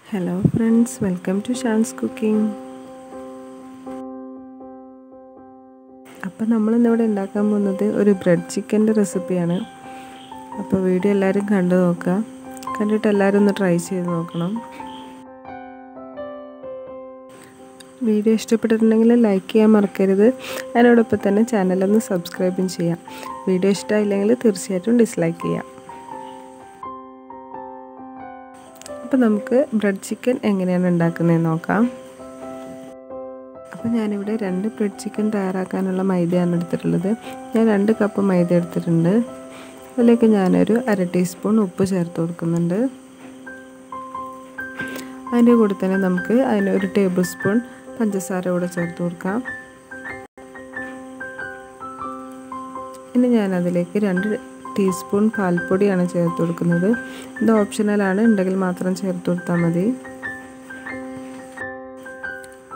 Hello friends, welcome to shan's cooking. അപ്പോൾ നമ്മൾ ഇന്നിവിടെ ഉണ്ടാക്കാൻ പോകുന്നത് ഒരു ബ്രെഡ് ചിക്കൻ്റെ റെസിപ്പിയാണ്. അപ്പോൾ വീഡിയോ എല്ലാവരും കണ്ടു നോക്കുക. കണ്ടിട്ട് എല്ലാവരും ഒന്ന് ട്രൈ ചെയ്ത് നോക്കണം. വീഡിയോ ഇഷ്ടപ്പെട്ടിട്ടുണ്ടെങ്കിൽ ലൈക്ക് ചെയ്യാൻ മറക്കരുത്. അതിനോടൊപ്പം തന്നെ ചാനലൊന്ന് സബ്സ്ക്രൈബും ചെയ്യാം. വീഡിയോ ഇഷ്ടമായില്ലെങ്കിൽ തീർച്ചയായിട്ടും ഡിസ്ലൈക്ക് ചെയ്യാം. അപ്പോൾ നമുക്ക് ബ്രെഡ് ചിക്കൻ എങ്ങനെയാണ് ഉണ്ടാക്കുന്നതെന്ന് നോക്കാം. അപ്പോൾ ഞാനിവിടെ 2 ബ്രെഡ് ചിക്കൻ തയ്യാറാക്കാനുള്ള മൈദയാണ് എടുത്തിട്ടുള്ളത്. ഞാൻ 2 കപ്പ് മൈദ എടുത്തിട്ടുണ്ട്. അതിലേക്ക് ഞാനൊരു 1/2 ടീസ്പൂൺ ഉപ്പ് ചേർത്ത് കൊടുക്കുന്നുണ്ട്. അതിൻ്റെ കൂടെ തന്നെ നമുക്ക് അതിന് 1 ടേബിൾ സ്പൂൺ പഞ്ചസാര കൂടെ ചേർത്ത് കൊടുക്കാം. ഇനി ഞാനതിലേക്ക് 2 ടീസ്പൂൺ പാൽപ്പൊടിയാണ് ചേർത്ത് കൊടുക്കുന്നത്. ഇത് ഓപ്ഷണലാണ്, ഉണ്ടെങ്കിൽ മാത്രം ചേർത്ത് കൊടുത്താൽ മതി.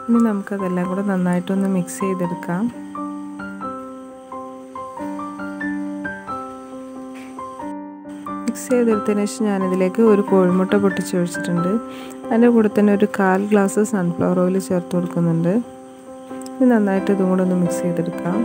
ഇനി നമുക്കതെല്ലാം കൂടെ നന്നായിട്ടൊന്ന് മിക്സ് ചെയ്തെടുക്കാം. മിക്സ് ചെയ്തെടുത്തതിന് ശേഷം ഞാനിതിലേക്ക് ഒരു കോഴിമുട്ട പൊട്ടിച്ചൊഴിച്ചിട്ടുണ്ട്. അതിൻ്റെ കൂടെ തന്നെ ഒരു 1/4 ഗ്ലാസ് സൺഫ്ലവർ ഓയിൽ ചേർത്ത് കൊടുക്കുന്നുണ്ട്. ഇത് നന്നായിട്ട് ഇതും കൂടെ ഒന്ന് മിക്സ് ചെയ്തെടുക്കാം.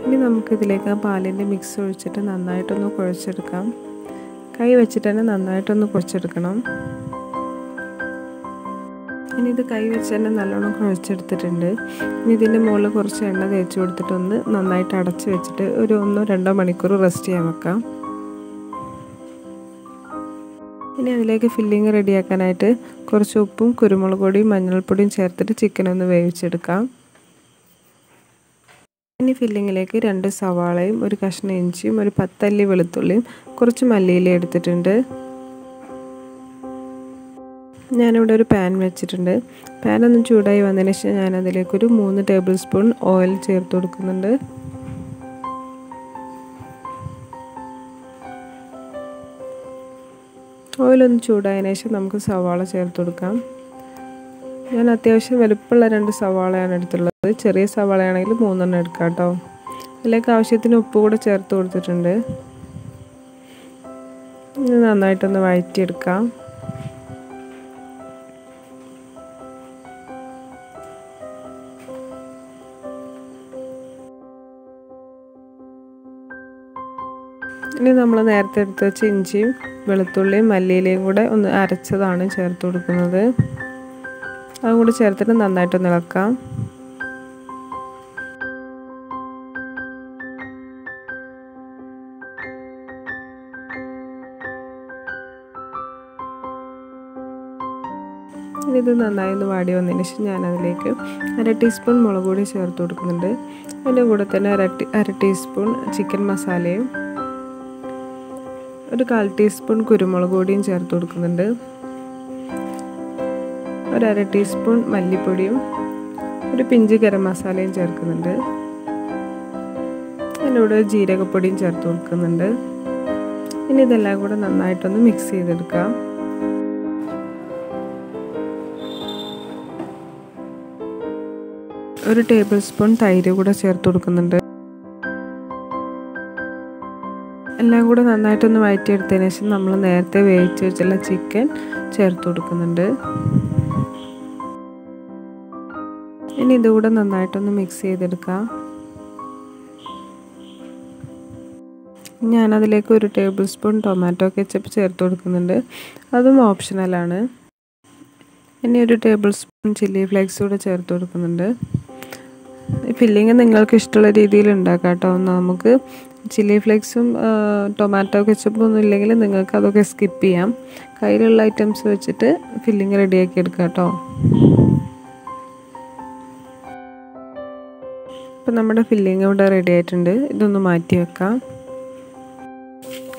ഇനി നമുക്കിതിലേക്ക് പാലിൻ്റെ മിക്സ് ഒഴിച്ചിട്ട് നന്നായിട്ടൊന്ന് കുഴച്ചെടുക്കാം. കൈ വെച്ചിട്ട് തന്നെ നന്നായിട്ടൊന്ന് കുഴച്ചെടുക്കണം. ഇനി ഇത് കൈ വെച്ച് തന്നെ നല്ലോണം കുഴച്ചെടുത്തിട്ടുണ്ട്. ഇനി ഇതിൻ്റെ മുകളിൽ കുറച്ച് എണ്ണ തേച്ച് കൊടുത്തിട്ടൊന്ന് നന്നായിട്ട് അടച്ച് വെച്ചിട്ട് ഒരു 1-2 മണിക്കൂർ റെസ്റ്റ് ചെയ്യാൻ വെക്കാം. ഇനി അതിലേക്ക് ഫില്ലിങ് റെഡിയാക്കാനായിട്ട് കുറച്ച് ഉപ്പും കുരുമുളക് പൊടിയും മഞ്ഞൾപ്പൊടിയും ചേർത്തിട്ട് ചിക്കൻ ഒന്ന് വേവിച്ചെടുക്കാം. ഇനി ഫില്ലിങ്ങിലേക്ക് 2 സവാളയും ഒരു കഷ്ണം ഇഞ്ചിയും ഒരു 10 അല്ലി വെളുത്തുള്ളിയും കുറച്ച് മല്ലിയില എടുത്തിട്ടുണ്ട്. ഞാനിവിടെ ഒരു പാൻ വെച്ചിട്ടുണ്ട്. പാൻ ഒന്ന് ചൂടായി വന്നതിന് ശേഷം ഞാനതിലേക്കൊരു 3 ടേബിൾ സ്പൂൺ ഓയിൽ ചേർത്ത് കൊടുക്കുന്നുണ്ട്. ഓയിലൊന്ന് ചൂടായതിനു ശേഷം നമുക്ക് സവാള ചേർത്ത് കൊടുക്കാം. ഞാൻ അത്യാവശ്യം വലുപ്പമുള്ള 2 സവാളയാണ് എടുത്തുള്ളത്. ചെറിയ സവാളയാണെങ്കിൽ 3 എടുക്കാം കേട്ടോ. അതിലേക്ക് ആവശ്യത്തിന് ഉപ്പ് കൂടെ ചേർത്ത് കൊടുത്തിട്ടുണ്ട്. ഇത് നന്നായിട്ടൊന്ന് വഴറ്റിയെടുക്കാം. ഇനി നമ്മൾ നേരത്തെ എടുത്ത് വെച്ച ഇഞ്ചിയും വെളുത്തുള്ളിയും മല്ലിയിലയും കൂടെ ഒന്ന് അരച്ചതാണ് ചേർത്ത് കൊടുക്കുന്നത്. അതും കൂടി ചേർത്തിട്ട് നന്നായിട്ടൊന്ന് ഇളക്കാം. ഇത് നന്നായി ഒന്ന് വാടി വന്നതിന് ശേഷം ഞാനതിലേക്ക് 1/2 ടീസ്പൂൺ മുളക് പൊടി ചേർത്ത് കൊടുക്കുന്നുണ്ട്. അതിൻ്റെ കൂടെ തന്നെ 1/2 ടീസ്പൂൺ ചിക്കൻ മസാലയും ഒരു 1/4 ടീസ്പൂൺ കുരുമുളക് പൊടിയും ചേർത്ത് കൊടുക്കുന്നുണ്ട്. ഒരു 1/2 ടീസ്പൂൺ മല്ലിപ്പൊടിയും ഒരു പിഞ്ച് ഗരം മസാലയും ചേർക്കുന്നുണ്ട്. അതിലൂടെ ജീരകപ്പൊടിയും ചേർത്ത് കൊടുക്കുന്നുണ്ട്. ഇനി ഇതെല്ലാം കൂടെ നന്നായിട്ടൊന്ന് മിക്സ് ചെയ്തെടുക്കാം. ഒരു ടേബിൾ സ്പൂൺ തൈര് കൂടെ ചേർത്ത് കൊടുക്കുന്നുണ്ട്. എല്ലാം കൂടെ നന്നായിട്ടൊന്ന് വഴറ്റിയെടുത്തതിന് ശേഷം നമ്മൾ നേരത്തെ വേവിച്ച് വെച്ചുള്ള ചിക്കൻ ചേർത്ത് കൊടുക്കുന്നുണ്ട്. ഇനി ഇതുകൂടെ നന്നായിട്ടൊന്ന് മിക്സ് ചെയ്തെടുക്കാം. ഞാനതിലേക്ക് ഒരു ടേബിൾ സ്പൂൺ ടൊമാറ്റോ കെച്ചപ്പ് ചേർത്ത് കൊടുക്കുന്നുണ്ട്. അതും ഓപ്ഷണലാണ്. ഇനി ഒരു ടേബിൾ സ്പൂൺ ചില്ലി ഫ്ലേക്സ് കൂടെ ചേർത്ത് കൊടുക്കുന്നുണ്ട്. ഈ ഫില്ലിങ് നിങ്ങൾക്ക് ഇഷ്ടമുള്ള രീതിയിൽ ഉണ്ടാക്കാം കേട്ടോ. നമുക്ക് ചില്ലി ഫ്ലേക്സും ടൊമാറ്റോ കെച്ചപ്പും ഒന്നും ഇല്ലെങ്കിൽ നിങ്ങൾക്ക് അതൊക്കെ സ്കിപ്പ് ചെയ്യാം. കയ്യിലുള്ള ഐറ്റംസ് വെച്ചിട്ട് ഫില്ലിങ് റെഡിയാക്കി എടുക്കാം കേട്ടോ. ഇപ്പം നമ്മുടെ ഫില്ലിങ് ഇവിടെ റെഡി ആയിട്ടുണ്ട്. ഇതൊന്ന് മാറ്റി വെക്കാം.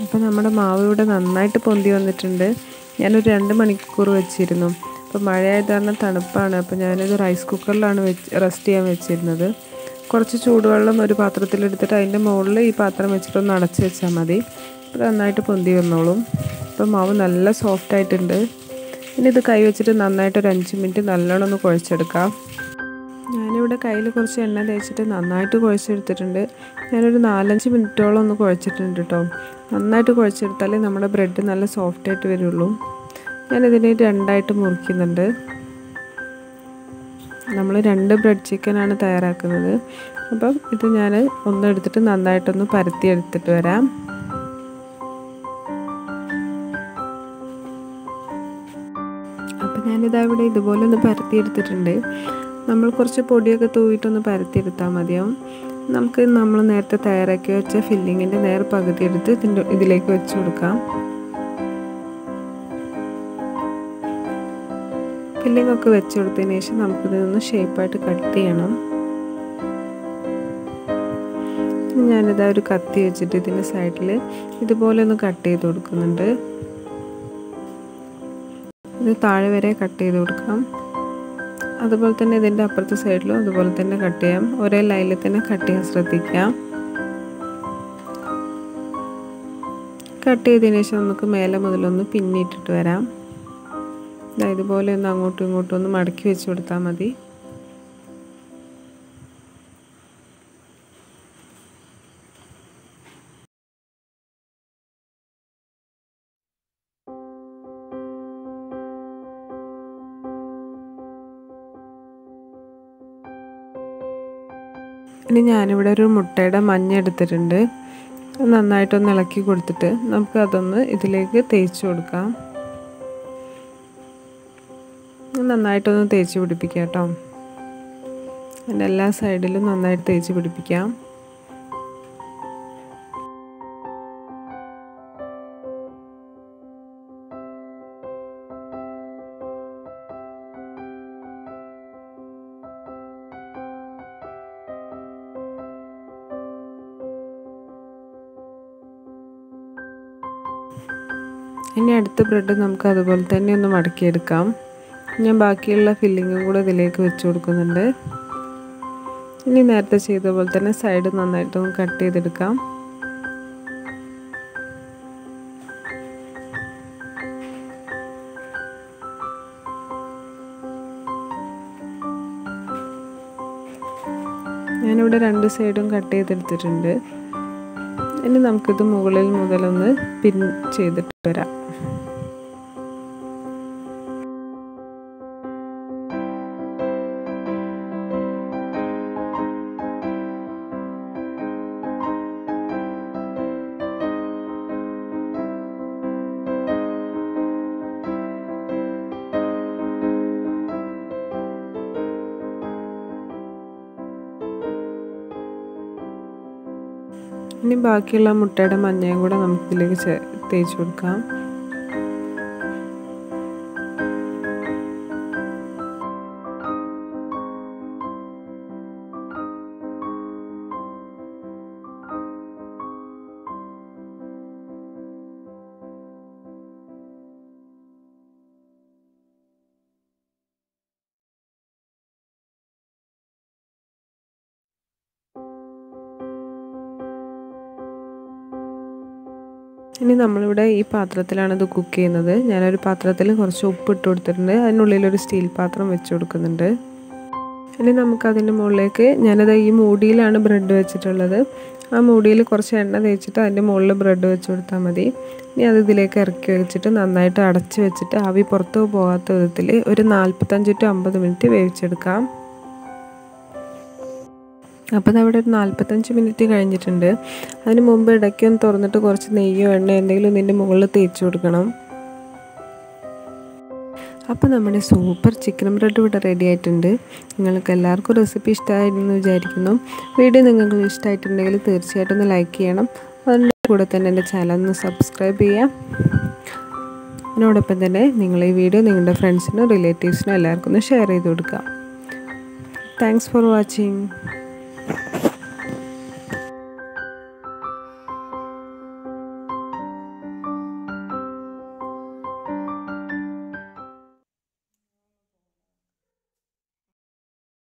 അപ്പോൾ നമ്മുടെ മാവ് ഇവിടെ നന്നായിട്ട് പൊന്തി വന്നിട്ടുണ്ട്. ഞാനൊരു 2 മണിക്കൂർ വെച്ചിരുന്നു. അപ്പോൾ മഴയായത് കാരണം തണുപ്പാണ്. അപ്പോൾ ഞാനത് റൈസ് കുക്കറിലാണ് റെസ്റ്റ് ചെയ്യാൻ വെച്ചിരുന്നത്. കുറച്ച് ചൂടുവെള്ളം ഒരു പാത്രത്തിലെടുത്തിട്ട് അതിൻ്റെ മുകളിൽ ഈ പാത്രം വെച്ചിട്ടൊന്ന് അടച്ച് വെച്ചാൽ മതി. അപ്പോൾ നന്നായിട്ട് പൊന്തി വന്നോളും. അപ്പോൾ മാവ് നല്ല സോഫ്റ്റ് ആയിട്ടുണ്ട്. ഇനി ഇത് കൈ വെച്ചിട്ട് നന്നായിട്ട് ഒരു 5 മിനിറ്റ് നല്ലോണം ഒന്ന് കുഴച്ചെടുക്കാം. ഞാനിവിടെ കയ്യിൽ കുറച്ച് എണ്ണ തേച്ചിട്ട് നന്നായിട്ട് കുഴച്ചെടുത്തിട്ടുണ്ട്. ഞാനൊരു 4-5 മിനിറ്റോളം ഒന്ന് കുഴച്ചിട്ടുണ്ട് കേട്ടോ. നന്നായിട്ട് കുഴച്ചെടുത്താലേ നമ്മുടെ ബ്രെഡ് നല്ല സോഫ്റ്റായിട്ട് വരുള്ളൂ. ഞാനിതിനെ 2ആയിട്ട് മുറിക്കുന്നുണ്ട്. നമ്മൾ 2 ബ്രെഡ് ചിക്കനാണ് തയ്യാറാക്കുന്നത്. അപ്പം ഇത് ഞാൻ ഒന്നെടുത്തിട്ട് നന്നായിട്ടൊന്ന് പരത്തി എടുത്തിട്ട് വരാം. അപ്പം ഞാനിതാ ഇവിടെ ഇതുപോലെ ഒന്ന് പരത്തി എടുത്തിട്ടുണ്ട്. നമ്മൾ കുറച്ച് പൊടിയൊക്കെ തൂവിയിട്ടൊന്ന് പരത്തിയെടുത്താൽ മതിയാവും. നമ്മൾ നേരത്തെ തയ്യാറാക്കി വെച്ച ഫില്ലിങ്ങിൻ്റെ നേർ പകുതി എടുത്ത് ഇതിലേക്ക് വെച്ച് കൊടുക്കാം. ഫില്ലിംഗ് ഒക്കെ വെച്ച് കൊടുത്തതിന് ശേഷം നമുക്കിതൊന്ന് ഷേപ്പായിട്ട് കട്ട് ചെയ്യണം. ഞാനിതാ ഒരു കത്തി വെച്ചിട്ട് ഇതിൻ്റെ സൈഡിൽ ഇതുപോലെ ഒന്ന് കട്ട് ചെയ്ത് കൊടുക്കുന്നുണ്ട്. ഇത് താഴെ വരെ കട്ട് ചെയ്ത് കൊടുക്കാം. അതുപോലെ തന്നെ ഇതിൻ്റെ അപ്പുറത്തെ സൈഡിലും അതുപോലെ തന്നെ കട്ട് ചെയ്യാം. ഒരേ ലൈനിൽ തന്നെ കട്ട് ചെയ്യാൻ ശ്രദ്ധിക്കാം. കട്ട് ചെയ്തതിന് ശേഷം നമുക്ക് മേലെ മുതലൊന്ന് പിന്നിട്ടിട്ട് വരാം. ഇതുപോലെ ഒന്ന് അങ്ങോട്ടും ഇങ്ങോട്ടും ഒന്ന് മടക്കി വെച്ച് കൊടുത്താൽ മതി. ഇനി ഞാനിവിടെ ഒരു മുട്ടയുടെ മഞ്ഞ എടുത്തിട്ടുണ്ട്. നന്നായിട്ടൊന്ന് ഇളക്കി കൊടുത്തിട്ട് നമുക്ക് അതൊന്ന് ഇതിലേക്ക് തേച്ച് കൊടുക്കാം. നന്നായിട്ടൊന്ന് തേച്ച് പിടിപ്പിക്കാം കേട്ടോ. അതിൻ്റെ എല്ലാ സൈഡിലും നന്നായിട്ട് തേച്ച് പിടിപ്പിക്കാം. ഇനി അടുത്ത ബ്രെഡ് നമുക്ക് അതുപോലെ തന്നെ ഒന്ന് മടക്കിയെടുക്കാം. ഞാൻ ബാക്കിയുള്ള ഫില്ലിങ്ങും കൂടെ ഇതിലേക്ക് വെച്ച് കൊടുക്കുന്നുണ്ട്. ഇനി നേരത്തെ ചെയ്ത പോലെ തന്നെ സൈഡ് നന്നായിട്ടൊന്ന് കട്ട് ചെയ്തെടുക്കാം. ഞാനിവിടെ 2 സൈഡും കട്ട് ചെയ്തെടുത്തിട്ടുണ്ട്. ഇനി നമുക്കിത് മുകളിൽ മുതലൊന്ന് പിൻ ചെയ്തിട്ട് വരാം. ഇനി ബാക്കിയുള്ള മുട്ടയുടെ മഞ്ഞയും കൂടെ നമുക്കിതിലേക്ക് തേച്ച് കൊടുക്കാം. ഇനി നമ്മളിവിടെ ഈ പാത്രത്തിലാണ് ഇത് കുക്ക് ചെയ്യുന്നത്. ഞാനൊരു പാത്രത്തിൽ കുറച്ച് ഉപ്പ് ഇട്ട് കൊടുത്തിട്ടുണ്ട്. അതിനുള്ളിലൊരു സ്റ്റീൽ പാത്രം വെച്ച് കൊടുക്കുന്നുണ്ട്. ഇനി നമുക്കതിൻ്റെ മുകളിലേക്ക് ഞാനത് ഈ മൂടിയിലാണ് ബ്രെഡ് വെച്ചിട്ടുള്ളത്. ആ മൂടിയിൽ കുറച്ച് എണ്ണ തേച്ചിട്ട് അതിൻ്റെ മുകളിൽ ബ്രെഡ് വെച്ച് കൊടുത്താൽ മതി. ഇനി അത് ഇതിലേക്ക് ഇറക്കി വെച്ചിട്ട് നന്നായിട്ട് അടച്ച് വെച്ചിട്ട് ആവി പുറത്ത് പോകാത്ത വിധത്തിൽ ഒരു 45 to 50 മിനിറ്റ് വേവിച്ചെടുക്കാം. അപ്പോൾ അവിടെ ഒരു 45 മിനിറ്റ് കഴിഞ്ഞിട്ടുണ്ട്. അതിന് മുമ്പ് ഇടയ്ക്കൊന്ന് തുറന്നിട്ട് കുറച്ച് നെയ്യോ എണ്ണയോ എന്തെങ്കിലും ഇതിൻ്റെ മുകളിൽ തേച്ച് കൊടുക്കണം. അപ്പോൾ നമ്മുടെ സൂപ്പർ ചിക്കൻ ബ്രെഡ് ഇവിടെ റെഡി ആയിട്ടുണ്ട്. നിങ്ങൾക്ക് എല്ലാവർക്കും റെസിപ്പി ഇഷ്ടമായിരുന്നു വിചാരിക്കുന്നു. വീഡിയോ നിങ്ങൾക്ക് ഇഷ്ടമായിട്ടുണ്ടെങ്കിൽ തീർച്ചയായിട്ടും ഒന്ന് ലൈക്ക് ചെയ്യണം. അതിൻ്റെ കൂടെ തന്നെ എൻ്റെ ചാനൽ ഒന്ന് സബ്സ്ക്രൈബ് ചെയ്യാം. അതിനോടൊപ്പം തന്നെ നിങ്ങൾ ഈ വീഡിയോ നിങ്ങളുടെ ഫ്രണ്ട്സിനും റിലേറ്റീവ്സിനും എല്ലാവർക്കും ഒന്ന് ഷെയർ ചെയ്ത് കൊടുക്കുക. Thanks for watching.